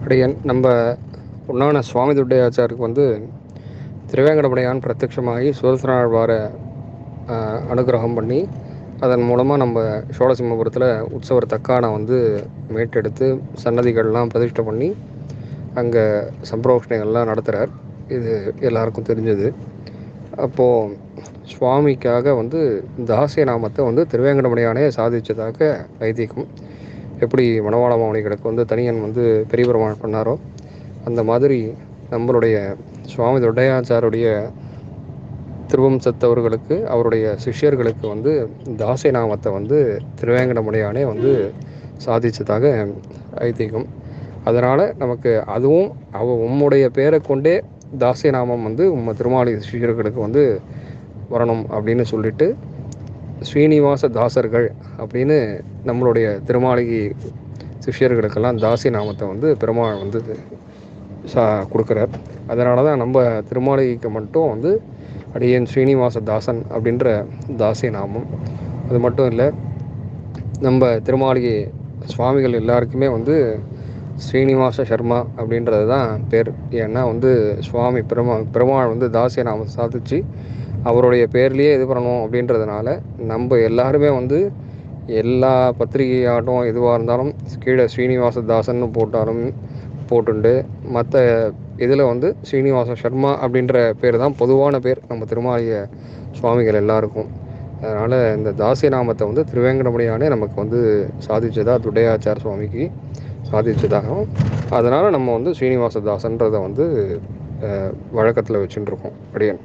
அடியன் நம்ம பொன்னான சுவாமி துட்டையாச்சாருக்கு வந்து திருவேங்கடமுடையான் பிரத்யட்சமாகி சுதர்சனாழ்வாரை அனுகிரகம் பண்ணி அதன் மூலமாக நம்ம சோழசிம்மபுரத்தில் உற்சவர் தக்கானை வந்து மீட்டெடுத்து சன்னதிகள்லாம் பிரதிஷ்டை பண்ணி அங்கே சம்பிரோக்ஷணைகள்லாம் நடத்துகிறார். இது எல்லாருக்கும் தெரிஞ்சது. அப்போது சுவாமிக்காக வந்து தாசிய நாமத்தை வந்து திருவேங்கடமுடையானே சாதித்ததாக ஐதீகம். எப்படி மணவாள மாமணிகளுக்கு வந்து தனியன் வந்து பெரிய பெருமாள் பண்ணாரோ அந்த மாதிரி நம்மளுடைய சுவாமி தொட்டையாச்சாருடைய திருவம்சத்தவர்களுக்கு அவருடைய சிஷ்யர்களுக்கு வந்து தாசிய நாமத்தை வந்து திருவேங்கடமுடையானே வந்து சாதித்ததாக ஐதீகம். அதனால் நமக்கு அதுவும் உம்முடைய பேரை கொண்டே தாசிய நாமம் வந்து திருமாளி சிஷ்யர்களுக்கு வந்து வரணும் அப்படின்னு சொல்லிட்டு ஸ்ரீனிவாச தாசர்கள் அப்படின்னு நம்மளுடைய திருமாளிகை சிஷ்யர்களுக்கெல்லாம் தாசிய நாமத்தை வந்து பெருமாள் வந்து கொடுக்குறார். அதனால தான் நம்ம திருமாளிகைக்கு மட்டும் வந்து அடியேன் ஸ்ரீனிவாச தாசன் அப்படின்ற தாசிய நாமம். அது மட்டும் இல்லை, நம்ம திருமாளிகை சுவாமிகள் எல்லாருக்குமே வந்து ஸ்ரீனிவாச சர்மா அப்படின்றது தான் பேர். ஏன்னா வந்து சுவாமி பெருமாள் வந்து தாசிய நாமம் சாதிச்சு அவருடைய பேர்லேயே இது பண்ணணும் அப்படின்றதுனால நம்ம எல்லாருமே வந்து எல்லா பத்திரிகையாகட்டும் எதுவாக இருந்தாலும் கீழே ஸ்ரீனிவாச தாசன்னு போட்டுண்டு மற்ற இதில் வந்து ஸ்ரீனிவாச சர்மா அப்படின்ற பேர் தான் பொதுவான பேர் நம்ம திருமாளிகை சுவாமிகள் எல்லாருக்கும். அதனால் இந்த தாசிய நாமத்தை வந்து திருவேங்கடமுடையானே நமக்கு வந்து சாதிச்சதா துட்டையாச்சார் சுவாமிக்கு சாதிச்சதாகவும், அதனால் நம்ம வந்து ஸ்ரீனிவாச தாசன்றதை வந்து வழக்கத்தில் வச்சுட்டு இருக்கோம். அடியன்.